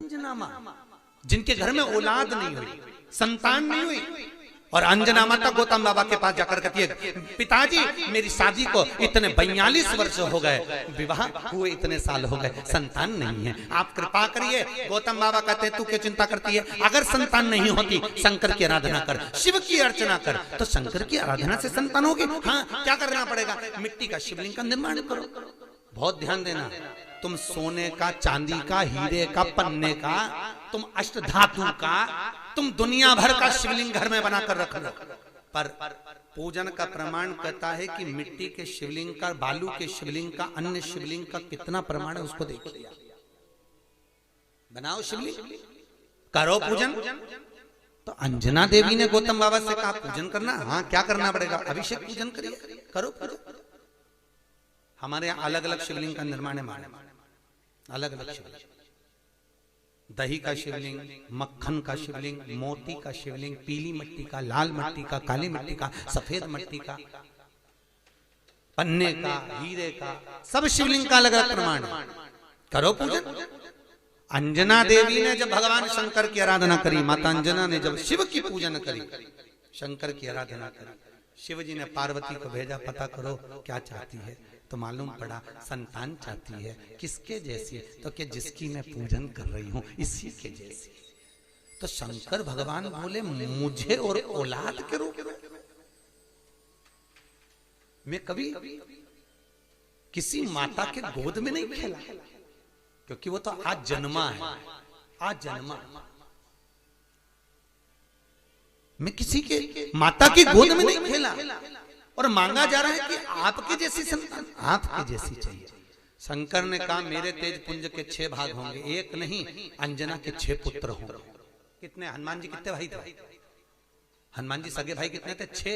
अंजना माँ, जिनके घर में औलाद नहीं हुई, संतान नहीं हुई, और अंजना माता गौतम बाबा के पास जाकर कहती है, पिताजी मेरी शादी को इतने 42 वर्ष हो गए, विवाह हुए इतने साल हो गए, संतान नहीं है, आप कृपा करिए। गौतम बाबा कहते तू क्या चिंता करती है, अगर संतान नहीं होती शंकर की आराधना कर, शिव की अर्चना कर, तो शंकर की आराधना से संतान होगी। हाँ, क्या करना पड़ेगा, मिट्टी का शिवलिंग का निर्माण करो। बहुत ध्यान देना, तुम सोने का, चांदी का, हीरे का, पन्ने का, तुम अष्ट धातु का, तुम दुनिया भर का शिवलिंग घर में बनाकर रख लो, पर पूजन का प्रमाण कहता है कि मिट्टी के शिवलिंग का, बालू के शिवलिंग का, अन्य शिवलिंग का कितना प्रमाण है उसको देखिए। बनाओ शिवलिंग, करो पूजन। तो अंजना देवी ने गौतम बाबा से कहा पूजन करना, हाँ क्या करना पड़ेगा, अभिषेक पूजन करिए, करो पूजन। हमारे यहाँ अलग अलग शिवलिंग का निर्माण है, अलग अलग शिवलिंग, दही का शिवलिंग, मक्खन का शिवलिंग, मोती का शिवलिंग, पीली मिट्टी का, लाल मिट्टी का, काली मिट्टी का, सफेद मिट्टी का, पन्ने का, हीरे का, सब शिवलिंग का अलग अलग प्रमाण है, करो पूजन। अंजना देवी ने जब भगवान शंकर की आराधना करी, माता अंजना ने जब शिव की पूजन करी, शंकर की आराधना करी, शिव जी ने पार्वती को भेजा, पता करो क्या चाहती है, तो मालूम पड़ा संतान चाहती है, किसके जैसी, तो कि जिसकी मैं पूजन कर रही हूं इसी के जैसी। तो शंकर भगवान बोले मुझे और औलाद के रूप में, मैं कभी किसी माता के गोद में नहीं खेला, क्योंकि वो तो आज जन्मा है, आज जन्मा, मैं किसी के माता की गोद में नहीं खेला, और मांगा जा रहा है कि आपके जैसी संतान, आपके जैसी चाहिए। शंकर ने कहा मेरे तेज पुंज के 6 भाग होंगे, एक नहीं, अंजना के 6 पुत्र होंगे। कितने, हनुमान जी कितने भाई थे, हनुमान जी सगे भाई कितने थे, 6।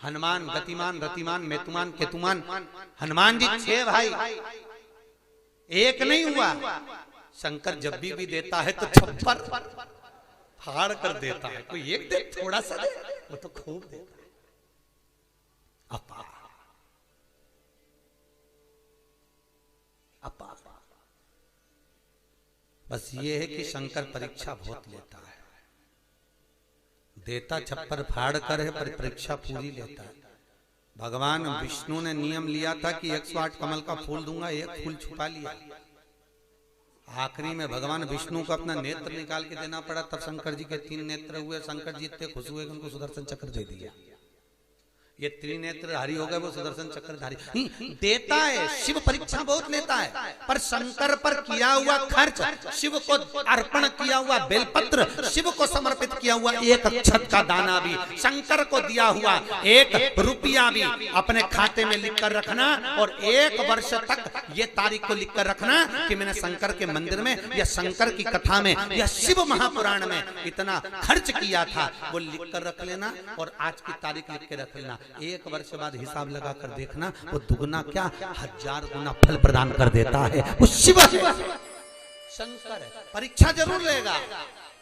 हनुमान, गतिमान, रतिमान, मेतुमान, केतुमान, हनुमान जी 6 भाई, एक नहीं हुआ। शंकर जब भी देता है तो छप्पर फाड़ कर देता है, कोई एक दे, थोड़ा सा दे, वो तो खूब देता है। अपा अपा, बस ये है कि शंकर परीक्षा बहुत लेता है, देता छप्पर फाड़ कर है, पर परीक्षा पूरी लेता है। भगवान विष्णु ने नियम लिया था कि 108 कमल का फूल दूंगा, एक फूल छुपा लिया, आखिरी में भगवान विष्णु को अपना नेत्र निकाल के देना पड़ा, तब शंकर जी के 3 नेत्र हुए। शंकर जी इतने खुश हुए कि उनको सुदर्शन चक्र दे दिया, ये त्रिनेत्रधारी हो गए, वो सुदर्शन चक्रधारी देता है। शिव परीक्षा बहुत लेता है, पर शंकर पर किया हुआ खर्च, शिव को अर्पण किया हुआ बेलपत्र, शिव को समर्पित किया हुआ 1 अक्षत का दाना भी, शंकर को दिया हुआ 1 रुपया भी अपने खाते में लिख कर रखना, और 1 वर्ष तक ये तारीख को लिख कर रखना कि मैंने शंकर के मंदिर में या शंकर की कथा में या शिव महापुराण में इतना खर्च किया था, वो लिख कर रख लेना, और आज की तारीख लिख के रख लेना। 1 वर्ष बाद हिसाब लगा कर देखना, वो दुगना क्या 1000 गुना फल प्रदान कर देता है। वो शिव है, शंकर है। परीक्षा जरूर लेगा,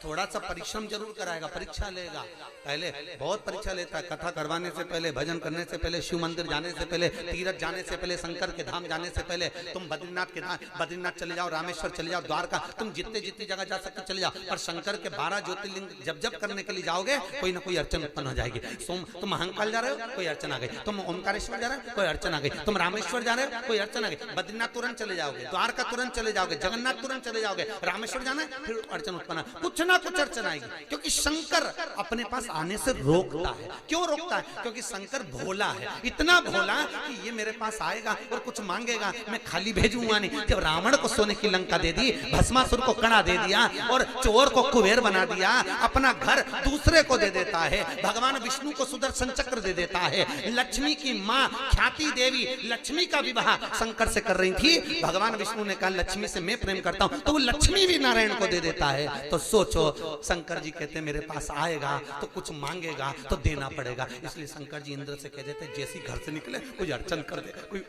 थोड़ा सा परिश्रम जरूर कराएगा, परीक्षा लेगा, पहले बहुत परीक्षा लेता है। कथा करवाने से पहले, भजन करने से पहले, शिव मंदिर जाने से पहले, तीर्थ जाने से पहले, शंकर के धाम जाने से पहले, तुम बद्रीनाथ के धाम, बद्रीनाथ चले जाओ, रामेश्वर चले जाओ, द्वारका, तुम जितने जितनी जगह जा सकते चले जाओ, पर शंकर के 12 ज्योतिर्लिंग जब जब करने के लिए जाओगे, कोई ना कोई अड़चन उत्पन्न हो जाएगी। तुम महाकाल जा रहे हो, कोई अड़चन आ गई, तुम ओमकारेश्वर जा रहे हो, कोई अड़चन आ गई, तुम रामेश्वर जा रहे हो, कोई अड़चन आ गई, बद्रीनाथ तुरंत चले जाओगे, द्वारका तुरंत चले जाओगे, जगन्नाथ तुरंत चले जाओगे, रामेश्वर जाना है फिर अड़चन उत्पन्न, कुछ ना कुछ अड़चन आएगी, क्योंकि शंकर अपने पास आने से रोकता है। क्यों रोकता है? क्योंकि शंकर भोला है, इतना भोला कि ये मेरे पास आएगा और कुछ मांगेगा, मैं खाली भेजूंगा नहीं। जब रावण को सोने की लंका दे दी, भस्मासुर को कड़ा दे दिया और चोर को कुबेर बना दिया, अपना घर दूसरे को दे देता है। भगवान विष्णु को सुदर्शन चक्र दे देता है। लक्ष्मी की माँ ख्याति देवी लक्ष्मी का विवाह शंकर से कर रही थी। भगवान विष्णु ने कहा लक्ष्मी से मैं प्रेम करता हूं, तो वो लक्ष्मी भी नारायण को दे देता है। तो सोचो, शंकर जी कहते मेरे पास आएगा तो कुछ मांगेगा तो देना पड़ेगा। इसलिए शंकर जी इंद्र से कह देते जैसे घर से निकले कोई अड़चन कर दे, कोई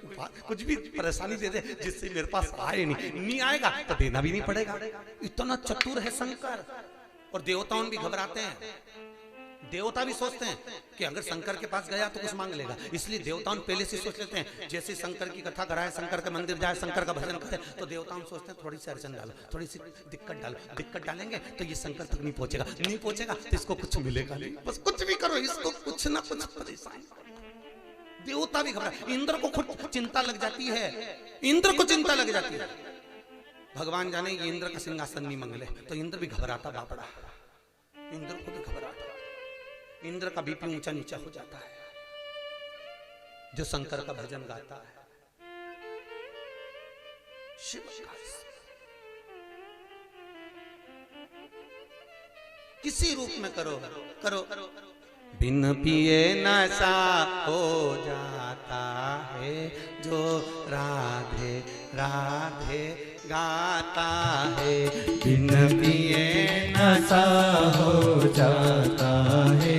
कुछ भी परेशानी दे दे जिससे मेरे पास आए नहीं आएगा तो देना भी नहीं पड़ेगा। इतना चतुर है शंकर। और देवताओं भी घबराते हैं। देवता भी सोचते हैं कि अगर शंकर के पास गया तो कुछ मांग लेगा, इसलिए देवताओं पहले से सोच लेते हैं जैसे शंकर की कथा कराए, शंकर के मंदिर जाए, शंकर का भजन करे, तो देवताओं सोचते हैं थोड़ी सी अड़चन डालो, थोड़ी सी दिक्कत डालो, दिक्कत डालेंगे तो ये शंकर तक नहीं पहुंचेगा, नहीं पहुंचेगा तो इसको कुछ मिलेगा नहीं, बस कुछ भी करो इसको कुछ ना कुछ परेशान। देवता भी घबरा, इंद्र को खुद चिंता लग जाती है, इंद्र को चिंता लग जाती है, भगवान जाने ये इंद्र का सिंहासन नहीं मंगले, तो इंद्र भी घबराता बापड़ा, इंद्र खुद घबराता, इंद्र का बीपी ऊंचा नीचा हो जाता है जो शंकर का भजन गाता है। शिव किसी रूप में करो करो, बिन पिए नशा हो जाता है जो राधे राधे गाता है, बिन पिए नशा हो जाता है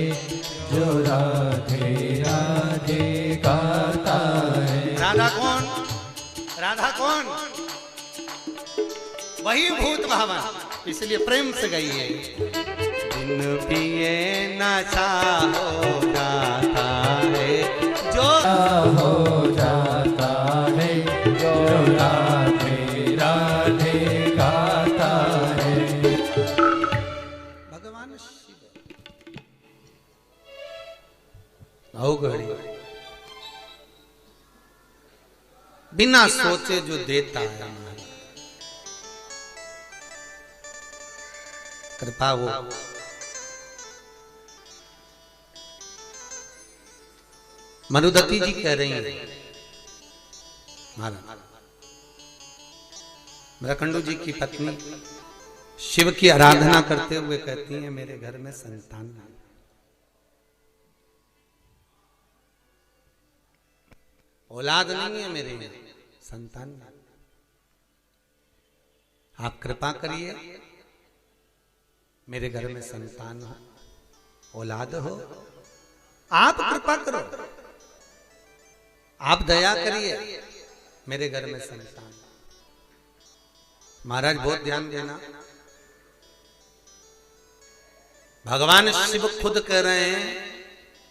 जो राधे राधे गाता है। राधा कौन? राधा कौन? वही भूत भावन, इसलिए प्रेम से गाइए। बिन पिए नशा हो जाता है जो हो जाता है जो राधे राधे गाता है। भगवान शिव अवघड़ी बिना सोचे जो देता है, कृपा वो मरुदती जी कह रही हैं, महाराज मृकंडू जी की पत्नी शिव की आराधना करते हुए कहती हैं मेरे घर में संतान नहीं, औलाद नहीं है, मेरे में संतान नहीं, आप कृपा करिए मेरे घर में संतान हो, औलाद हो, आप कृपा करो, आप दया करिए मेरे घर में संतान। महाराज बहुत ध्यान देना, भगवान शिव खुद कह रहे हैं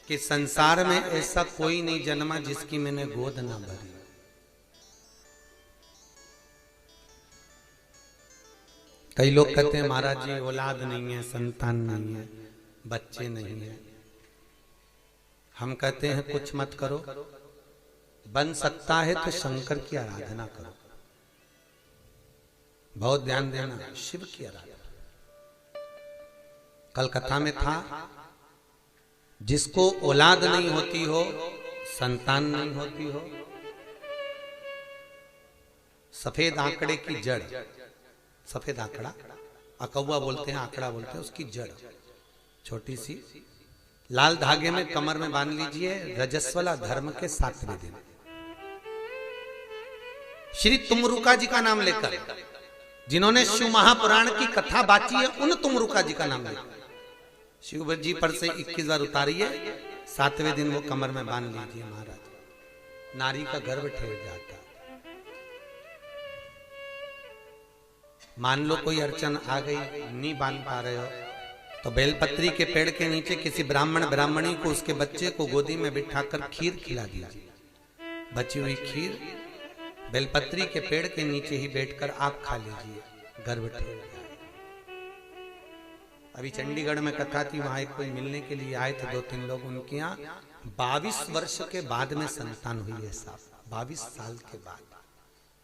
कि संसार में ऐसा कोई नहीं जन्मा जिसकी मैंने गोद ना भरी। कई लोग कहते हैं महाराज जी औलाद नहीं है, संतान नहीं है, बच्चे नहीं है। हम कहते हैं कुछ मत करो, बन सकता है तो शंकर की आराधना करो। बहुत ध्यान देना, शिव की आराधना। कल कथा में था जिसको औलाद नहीं होती हो, संतान नहीं होती हो, सफेद आंकड़े की जड़, सफेद आंकड़ा अकौवा बोलते हैं, आंकड़ा बोलते हैं, उसकी जड़ छोटी सी लाल धागे में कमर में बांध लीजिए, रजस्वला धर्म के 7वें दिन श्री तुमरुका जी का नाम लेकर, जिन्होंने शिव महापुराण की कथा बाची है, उन तुमरुका जी का नाम लेकर शिव जी पर से 21 बार उतारिए, 7वें दिन वो कमर में बांध लीजिए। महाराज नारी का गर्भ ठहर जाता। मान लो कोई अड़चन आ गई, नहीं बांध पा रहे हो, तो बेलपत्री के पेड़ के नीचे किसी ब्राह्मण ब्राह्मणी को उसके बच्चे को गोदी में बिठाकर खीर खिला दीजिए। बची हुई खीर बेलपत्री के पेड़ के नीचे ही बैठकर आप खा लीजिए, गर्भ ठहर जाए। अभी चंडीगढ़ में कथा थी, वहां एक कोई मिलने के लिए आए थे 2-3 लोग, उनके यहाँ 22 वर्ष के बाद में संतान हुई है साहब, 22 साल के बाद।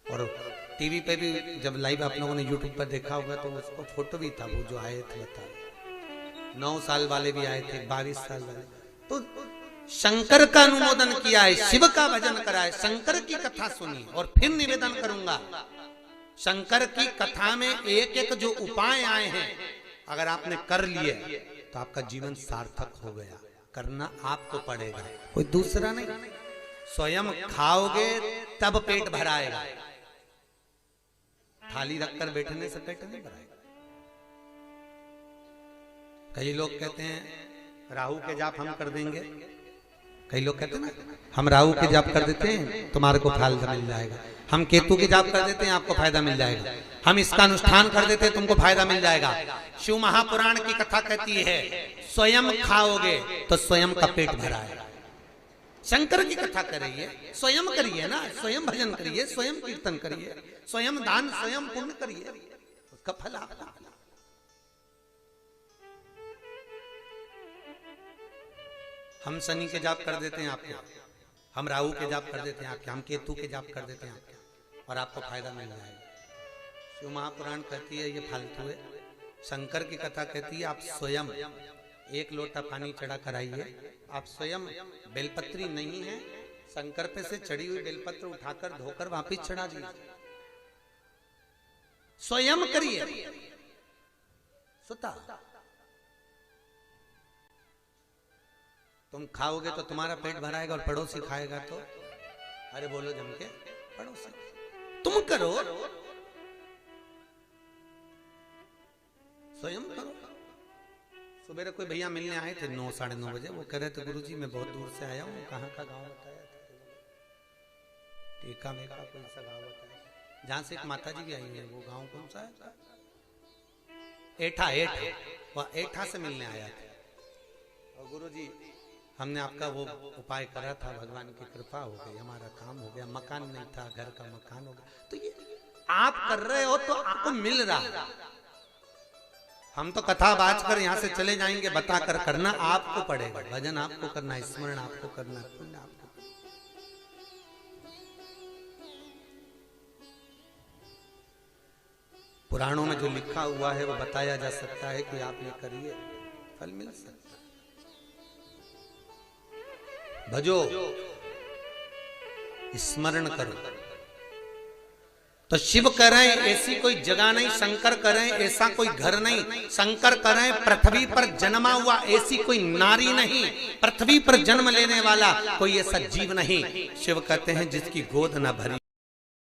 और टीवी पे भी जब लाइव आप लोगों ने यूट्यूब पर देखा होगा तो उसको फोटो भी था, वो जो आए थे बता, 9 साल वाले भी आए थे, 22 साल वाले। तो शंकर का अनुमोदन किया है, शिव का भजन करा है, शंकर की कथा सुनी। और फिर निवेदन करूंगा, शंकर की कथा में एक एक जो उपाय आए हैं, अगर आपने कर लिए तो आपका जीवन सार्थक हो गया। करना आपको पड़ेगा, कोई दूसरा नहीं। स्वयं खाओगे तब पेट भराएगा, थाली रखकर बैठने से पेट नहीं भराएगा। कई लोग कहते हैं राहु के जाप हम कर देंगे, कई लोग कहते हैं ना हम राहु के जाप कर देते हैं तुम्हारे को फल मिल जाएगा। हम केतु के जाप कर देते हैं, आपको फायदा मिल जाएगा। हम इसका अनुष्ठान कर देते हैं, तुमको फायदा मिल जाएगा। शिव महापुराण की कथा कहती है स्वयं खाओगे तो स्वयं का पेट भरा है। शंकर की कथा कर रही है, स्वयं करिए ना, स्वयं भजन करिए, स्वयं कीर्तन करिए, स्वयं दान, स्वयं पुण्य करिए, उसका फल आपको। हम शनि के जाप कर देते हैं आपके, हम राहु के जाप कर देते हैं आपके, हम केतु के जाप कर देते हैं आपके, और आपको फायदा मिल जाएगा। शिव महापुराण कहती है ये फालतू है। शंकर की कथा कहती है आप स्वयं एक लोटा पानी चढ़ा कर आइए, आप स्वयं बेलपत्री नहीं है, शंकर पे से चढ़ी हुई बेलपत्र उठाकर धोकर वापिस चढ़ा दीजिए, स्वयं करिए। सुता तुम खाओगे तो तुम्हारा पेट भराएगा, और पड़ोसी खाएगा तो, अरे बोलो जम के, पड़ोसी तुम करो, स्वयं करो। सुबह कोई भैया मिलने आए थे 9 साढ़े 9 बजे, वो कह रहे थे गुरुजी मैं बहुत दूर से आया हूँ, कहाँ का गांव बताया था, टीका में का कोई सा गांव बताया, जहाँ से एक माता जी भी आई है, वो गांव कौन सा है? एठा, वह एठा से मिलने आया था। और गुरुजी हमने आपका वो उपाय करा था, भगवान की कृपा हो गई, हमारा काम हो गया, मकान नहीं था, घर का मकान हो गया। तो ये आप कर रहे हो तो आपको मिल रहा है। हम तो कथा बाज कर यहाँ से चले जाएंगे, बता कर करना आपको पड़ेगा, भजन आपको करना, स्मरण आपको करना, पुण्य आपको करना। पुराणों में जो लिखा हुआ है वो बताया जा सकता है कि आप ये करिए, फल मिल सकता है। भजो, स्मरण करो। तो शिव करें ऐसी कोई जगह नहीं, शंकर करें ऐसा कोई घर नहीं, शंकर करें पृथ्वी पर जन्मा हुआ ऐसी कोई नारी नहीं, पृथ्वी पर जन्म लेने वाला कोई ऐसा जीव नहीं। शिव कहते हैं जिसकी गोद न भरी